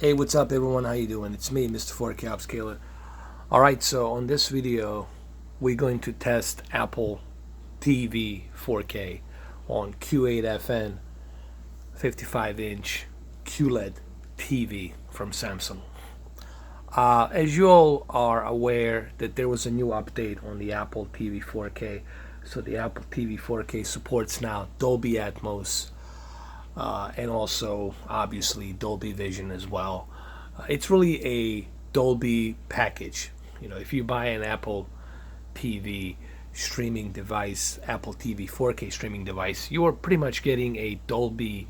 Hey, what's up everyone? How you doing? It's me, Mr. 4K Upscaler. Alright, so on this video we're going to test Apple TV 4K on Q8FN 55-inch QLED TV from Samsung. As you all are aware that there was a new update on the Apple TV 4K. So the Apple TV 4K supports now Dolby Atmos and also obviously Dolby Vision as well. It's really a Dolby package. You know, if you buy an Apple TV streaming device, Apple TV 4K streaming device, you are pretty much getting a Dolby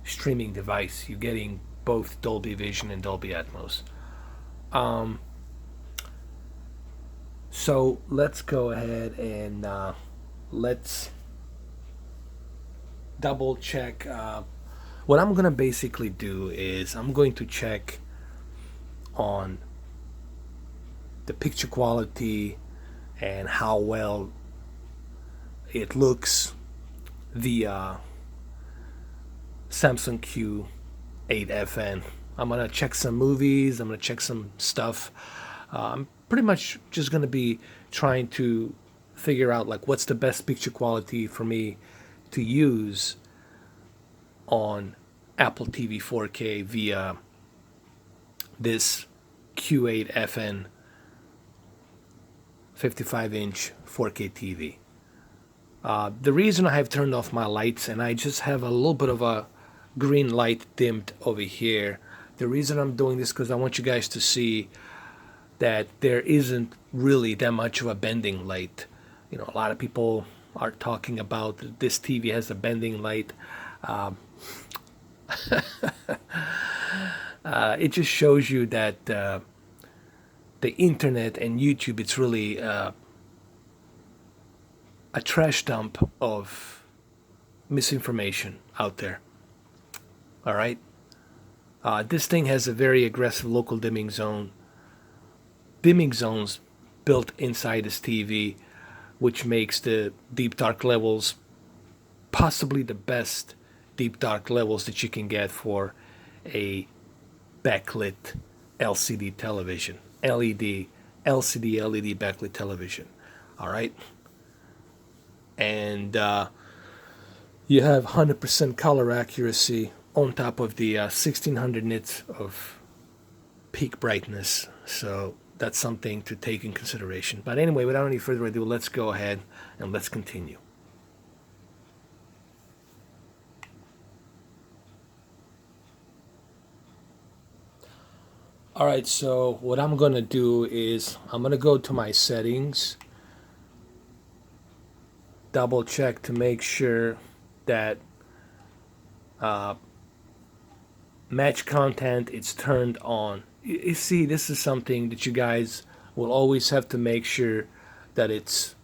streaming device. You're getting both Dolby Vision and Dolby Atmos. So let's go ahead and let's double check. What I'm gonna basically do is I'm going to check on the picture quality and how well it looks via Samsung Q8FN. I'm gonna check some movies, I'm gonna check some stuff. I'm pretty much just gonna be trying to figure out like what's the best picture quality for me to use on Apple TV 4K via this Q8FN 55-inch 4K TV. The reason I have turned off my lights and I just have a little bit of a green light dimmed over here, the reason I'm doing this because I want you guys to see that there isn't really that much of a bending light. You know, a lot of people are talking about this TV has a bending light. It just shows you that the internet and YouTube, it's really a trash dump of misinformation out there. All right. This thing has a very aggressive local dimming zone. Dimming zones built inside this TV, which makes the deep dark levels possibly the best deep dark levels that you can get for a backlit LCD television, LED, LCD, LED backlit television. All right. And you have 100% color accuracy on top of the 1600 nits of peak brightness. So that's something to take in consideration. But anyway, without any further ado, let's go ahead and let's continue. All right, so what I'm gonna do is I'm gonna go to my settings, double check to make sure that match content is turned on. You see, this is something that you guys will always have to make sure that it's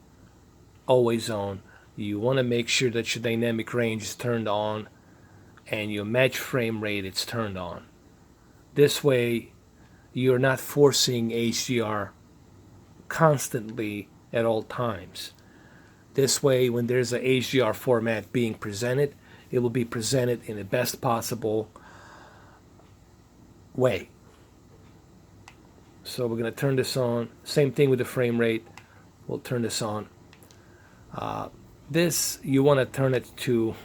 always on. You want to make sure that your dynamic range is turned on and your match frame rate is turned on. This way you're not forcing HDR constantly at all times. This way, when there's a HDR format being presented, it will be presented in the best possible way. So we're going to turn this on. Same thing with the frame rate. We'll turn this on. This, you want to turn it to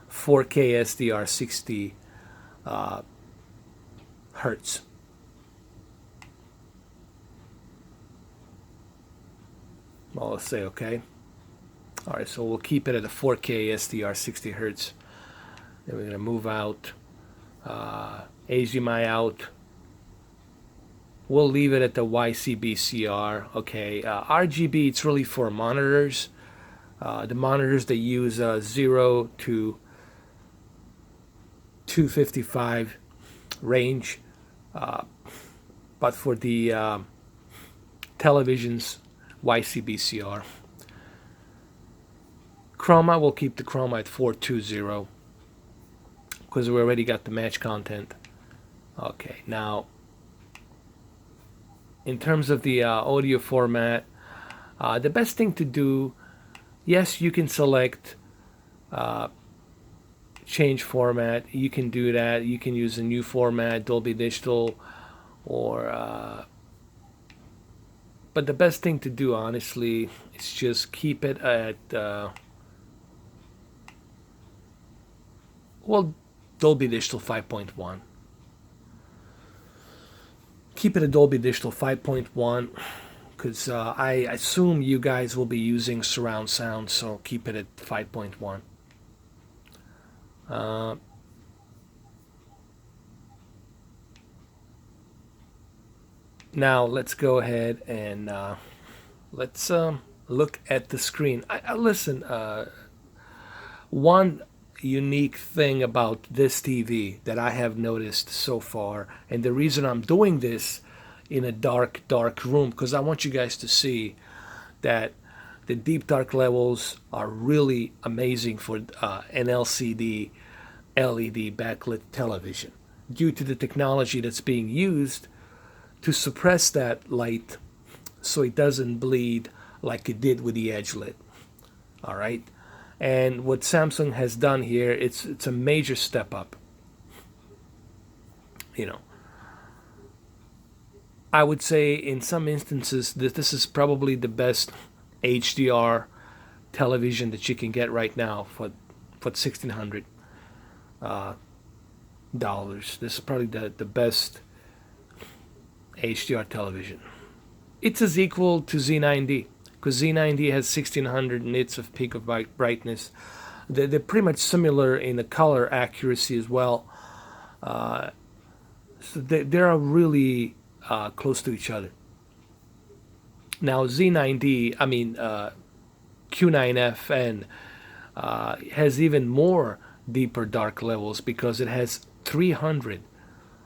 4K SDR 60 hertz. Well, let's say okay. All right, so we'll keep it at a 4K SDR 60 hertz. Then we're going to move out, HDMI out. We'll leave it at the YCBCR. Okay, RGB, it's really for monitors. The monitors that use 0 to 255 range. But for the televisions, YCBCR. Chroma, we'll keep the chroma at 420 because we already got the match content. Okay, now in terms of the audio format, the best thing to do, yes, you can select change format, you can do that. You can use a new format, Dolby Digital, or but the best thing to do, honestly, is just keep it at well, Dolby Digital 5.1. Keep it at Dolby Digital 5.1 because I assume you guys will be using surround sound, so keep it at 5.1. Uh, Now let's go ahead and let's look at the screen. Listen, one unique thing about this TV that I have noticed so far, and the reason I'm doing this in a dark room, because I want you guys to see that the deep dark levels are really amazing for an LCD LED backlit television due to the technology that's being used to suppress that light so it doesn't bleed like it did with the edge lit. All right. And what Samsung has done here, it's a major step up. You know, I would say in some instances that this is probably the best HDR television that you can get right now for $1,600. This is probably the best HDR television. It is equal to Z9D because Z9D has 1600 nits of peak of brightness. They're pretty much similar in the color accuracy as well. So they are really close to each other. Now Z9D, I mean Q9FN, has even more deeper dark levels because it has 300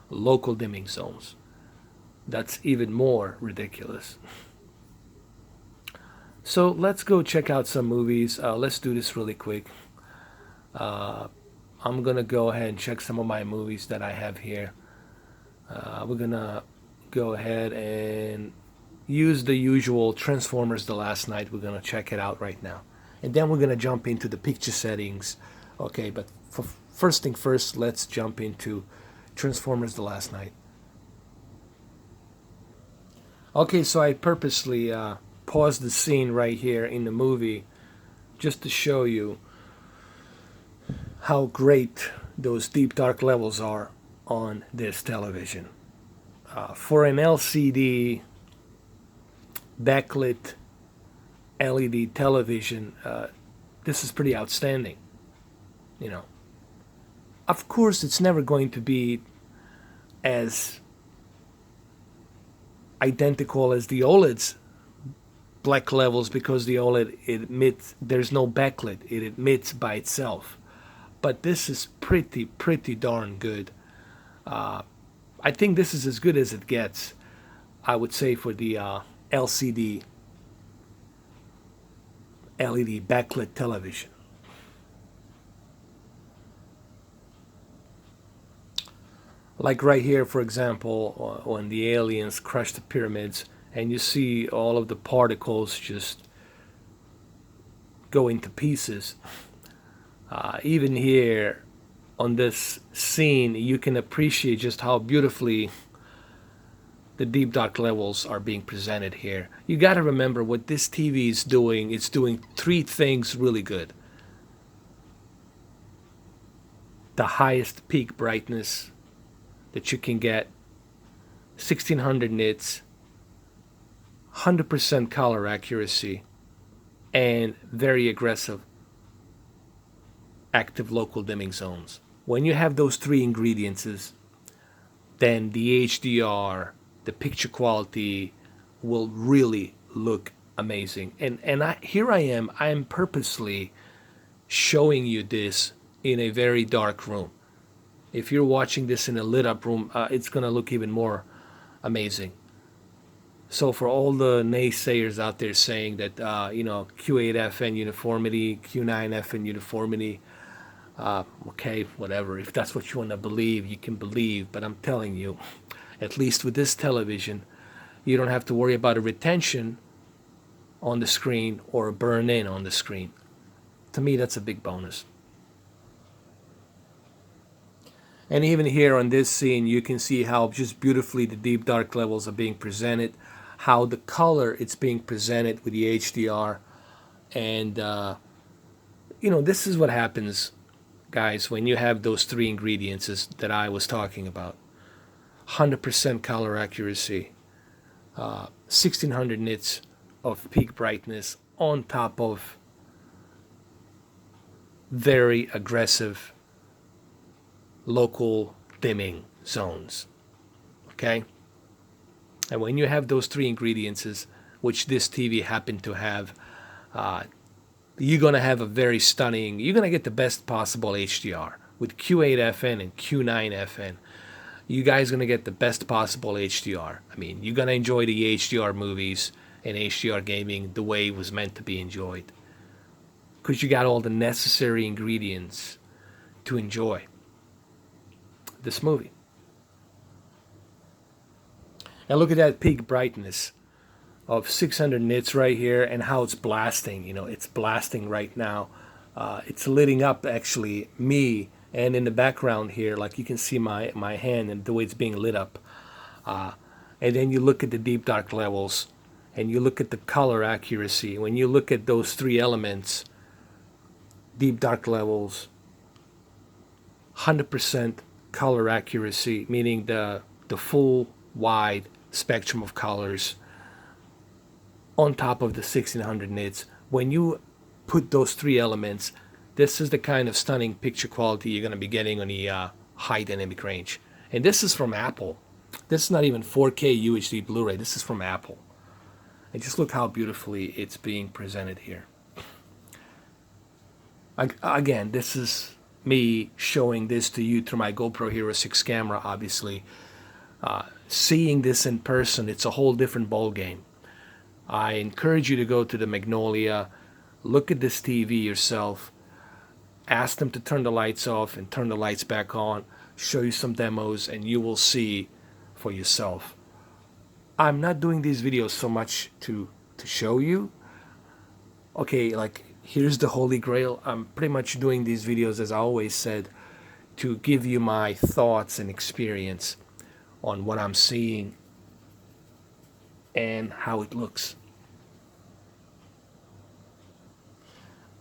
local dimming zones. That's even more ridiculous. So let's go check out some movies. Let's do this really quick. I'm gonna go ahead and check some of my movies that I have here. We're gonna go ahead and use the usual Transformers The Last Night. We're gonna check it out right now, and then we're gonna jump into the picture settings. Okay, but first thing first, let's jump into Transformers The Last Night. Okay, so I purposely paused the scene right here in the movie just to show you how great those deep dark levels are on this television. For an LCD backlit LED television, this is pretty outstanding. You know, of course, it's never going to be as identical as the OLED's black levels because the OLED emits, there's no backlit, it emits by itself. But this is pretty darn good. I think this is as good as it gets, I would say, for the LCD LED backlit television. Like right here, for example, when the aliens crush the pyramids and you see all of the particles just go into pieces. Even here on this scene, you can appreciate just how beautifully the deep dark levels are being presented here. You got to remember what this TV is doing. It's doing three things really good. The highest peak brightness that you can get, 1600 nits, 100% color accuracy, and very aggressive active local dimming zones. When you have those three ingredients, then the HDR, the picture quality will really look amazing. And here I am purposely showing you this in a very dark room. If you're watching this in a lit up room, it's going to look even more amazing. So for all the naysayers out there saying that, Q8FN uniformity, Q9FN uniformity, okay, whatever. If that's what you want to believe, you can believe. But I'm telling you, at least with this television, you don't have to worry about a retention on the screen or a burn in on the screen. To me, that's a big bonus. And even here on this scene, you can see how just beautifully the deep dark levels are being presented, how the color it's being presented with the HDR. And, this is what happens, guys, when you have those three ingredients that I was talking about. 100% color accuracy, 1600 nits of peak brightness on top of very aggressive local dimming zones. Okay? And when you have those three ingredients, which this TV happened to have, you're going to have a very stunning, you're going to get the best possible HDR. With Q8FN and Q9FN, you guys are going to get the best possible HDR. I mean, you're going to enjoy the HDR movies and HDR gaming the way it was meant to be enjoyed. Because you got all the necessary ingredients to enjoy this movie. And look at that peak brightness of 600 nits right here, and how it's blasting. It's blasting right now. It's lighting up actually me, and in the background here, like you can see my hand and the way it's being lit up. And then you look at the deep dark levels, and you look at the color accuracy. When you look at those three elements, deep dark levels, 100% color accuracy, meaning the full wide spectrum of colors on top of the 1600 nits. When you put those three elements, this is the kind of stunning picture quality you're going to be getting on the high dynamic range. And this is from Apple. This is not even 4K UHD Blu-ray. This is from Apple. And just look how beautifully it's being presented here. Again, this is me showing this to you through my GoPro Hero 6 camera, obviously. Seeing this in person, it's a whole different ball game. I encourage you to go to the Magnolia, look at this TV yourself, ask them to turn the lights off and turn the lights back on, show you some demos, and you will see for yourself. I'm not doing these videos so much to show you. Okay, like, here's the Holy Grail. I'm pretty much doing these videos, as I always said, to give you my thoughts and experience on what I'm seeing and how it looks.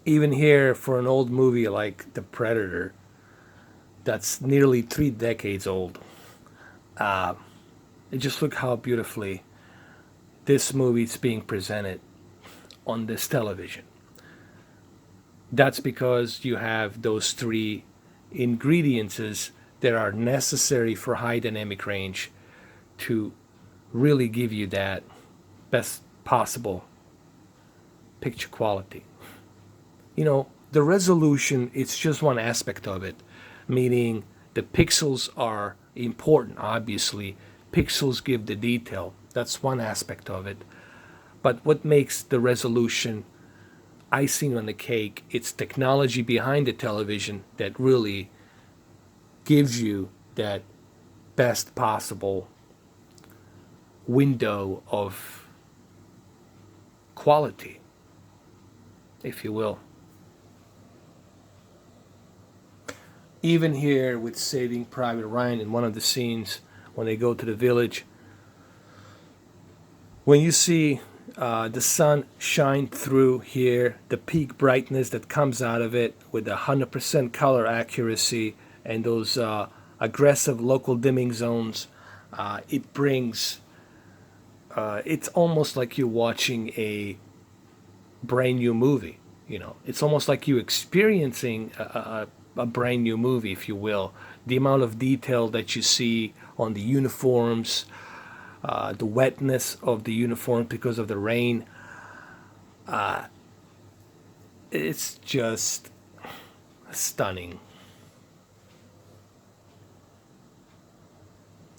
Even here, for an old movie like The Predator, that's nearly 3 decades old, just look how beautifully this movie is being presented on this television. That's because you have those three ingredients that are necessary for high dynamic range to really give you that best possible picture quality. The resolution, it's just one aspect of it, meaning the pixels are important, obviously. Pixels give the detail. That's one aspect of it. But what makes the resolution icing on the cake, it's technology behind the television that really gives you that best possible window of quality, if you will. Even here with Saving Private Ryan, in one of the scenes when they go to the village, when you see the sun shine through here, the peak brightness that comes out of it with the 100% color accuracy and those aggressive local dimming zones, it brings, it's almost like you're watching a brand new movie. It's almost like you're experiencing a brand new movie, if you will. The amount of detail that you see on the uniforms, the wetness of the uniform because of the rain, it's just stunning.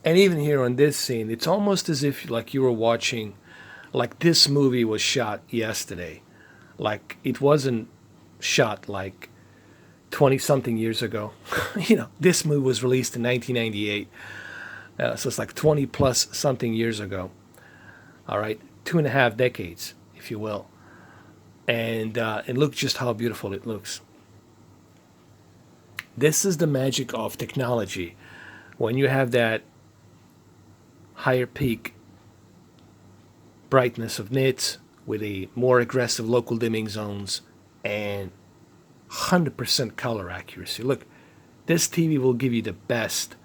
And even here on this scene, it's almost as if like you were watching, like this movie was shot yesterday. Like it wasn't shot like 20 something years ago. This movie was released in 1998. So it's like 20 plus something years ago. All right. 2.5 decades, if you will. And look just how beautiful it looks. This is the magic of technology. When you have that higher peak brightness of nits with a more aggressive local dimming zones and 100% color accuracy. Look, this TV will give you the best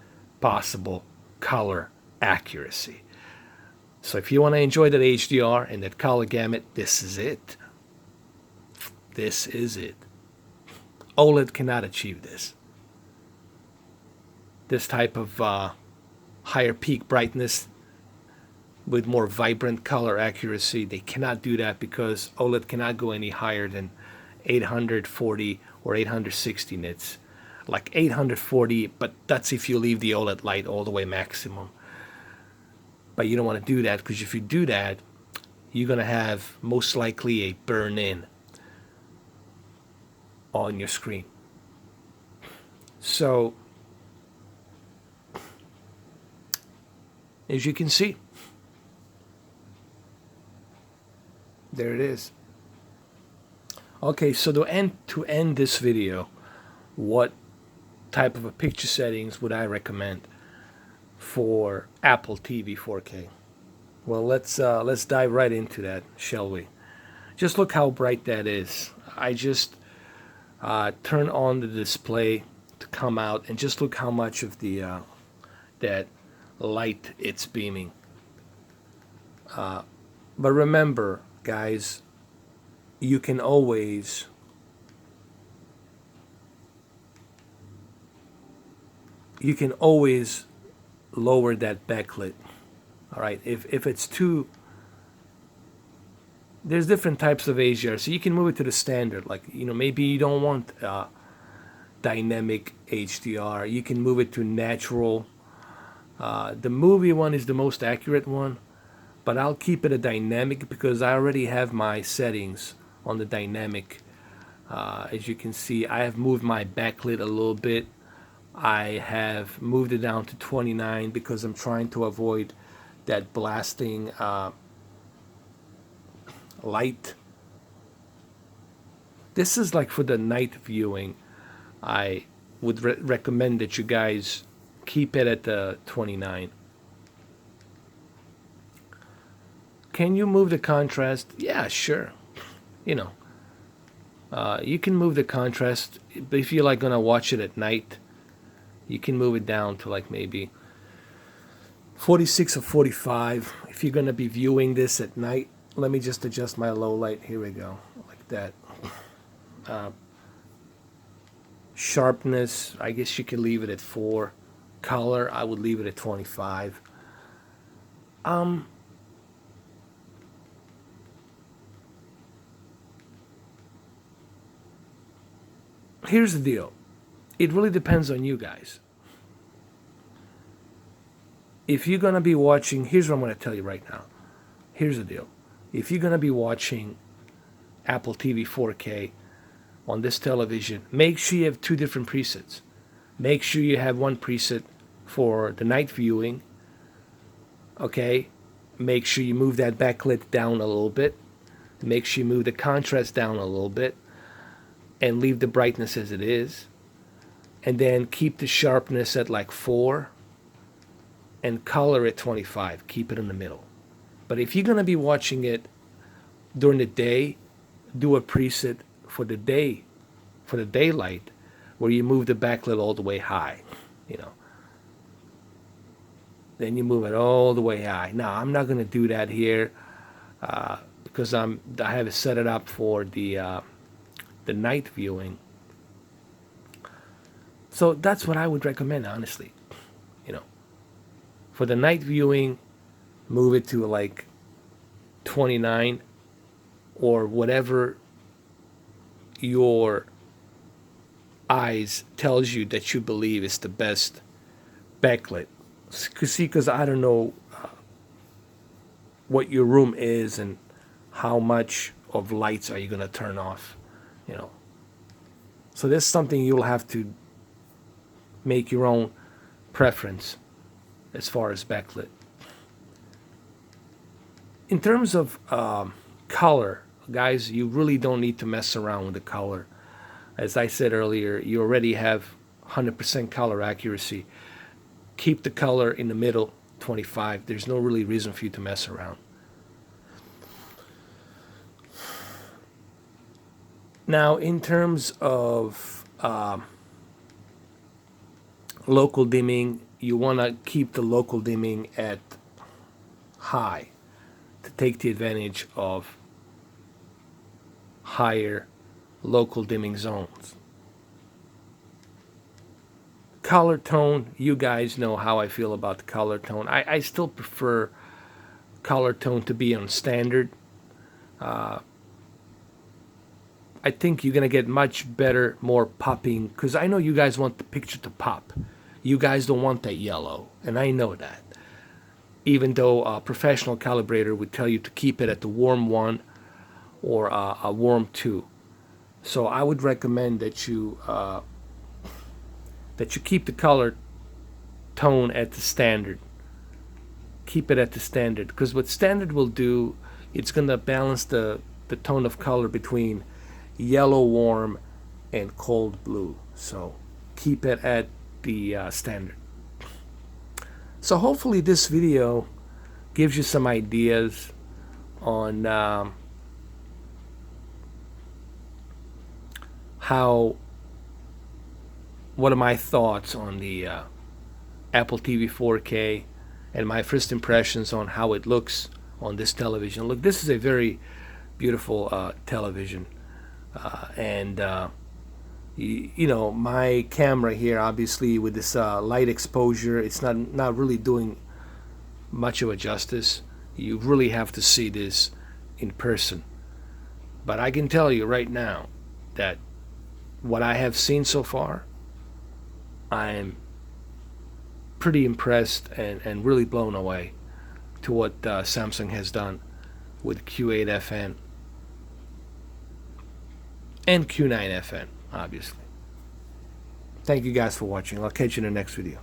possible color accuracy. So if you want to enjoy that HDR and that color gamut, this is it. This is it. OLED cannot achieve this. This type of higher peak brightness with more vibrant color accuracy, they cannot do that because OLED cannot go any higher than 840 or 860 nits. Like 840, but that's if you leave the OLED light all the way maximum. But you don't want to do that, because if you do that, you're going to have most likely a burn-in on your screen. So, as you can see, there it is. Okay, so to end this video, what type of a picture settings would I recommend for Apple TV 4K? Well, let's dive right into that, shall we? Just look how bright that is. I just turn on the display to come out, and just look how much of the that light it's beaming. But remember, guys, you can always lower that backlit. All right, if it's too, there's different types of HDR, so you can move it to the standard. Like, maybe you don't want dynamic HDR. You can move it to natural. The movie one is the most accurate one, but I'll keep it a dynamic because I already have my settings on the dynamic. As you can see, I have moved my backlit a little bit. I have moved it down to 29 because I'm trying to avoid that blasting light. This is like for the night viewing. I would recommend that you guys keep it at the 29. Can you move the contrast? Yeah, sure. You can move the contrast, but if you're like gonna watch it at night, you can move it down to like maybe 46 or 45. If you're gonna be viewing this at night, let me just adjust my low light. Here we go, like that. Sharpness, I guess you could leave it at 4. Color, I would leave it at 25. Here's the deal. It really depends on you guys. If you're going to be watching, here's what I'm going to tell you right now. Here's the deal. If you're going to be watching Apple TV 4K on this television, make sure you have 2 different presets. Make sure you have one preset for the night viewing. Okay? Make sure you move that backlit down a little bit. Make sure you move the contrast down a little bit. And leave the brightness as it is. And then keep the sharpness at like 4. And color at 25. Keep it in the middle. But if you're going to be watching it during the day, do a preset for the day, for the daylight, where you move the backlit all the way high. Then you move it all the way high. Now, I'm not going to do that here because I have it set it up for the night viewing. So that's what I would recommend, honestly. For the night viewing, move it to like 29 or whatever your eyes tells you that you believe is the best backlit. See, because I don't know what your room is and how much of lights are you going to turn off. So that's something you'll have to make your own preference as far as backlit. In terms of color, guys, you really don't need to mess around with the color. As I said earlier, you already have 100% color accuracy. Keep the color in the middle, 25. There's no really reason for you to mess around. Now, in terms of local dimming, you want to keep the local dimming at high to take the advantage of higher local dimming zones. Color tone, you guys know how I feel about the color tone. I still prefer color tone to be on standard. I think you're going to get much better, more popping, because I know you guys want the picture to pop. You guys don't want that yellow, and I know that. Even though a professional calibrator would tell you to keep it at the warm 1 or a warm 2. So I would recommend that you keep the color tone at the standard. Keep it at the standard, because what standard will do, it's going to balance the tone of color between yellow warm and cold blue. So keep it at the standard. So hopefully this video gives you some ideas on what are my thoughts on the Apple TV 4K and my first impressions on how it looks on this television. Look, this is a very beautiful television. You know, my camera here, obviously with this light exposure, it's not really doing much of a justice. You really have to see this in person. But I can tell you right now that what I have seen so far, I'm pretty impressed and really blown away to what Samsung has done with Q8FN and Q9FN, obviously. Thank you guys for watching. I'll catch you in the next video.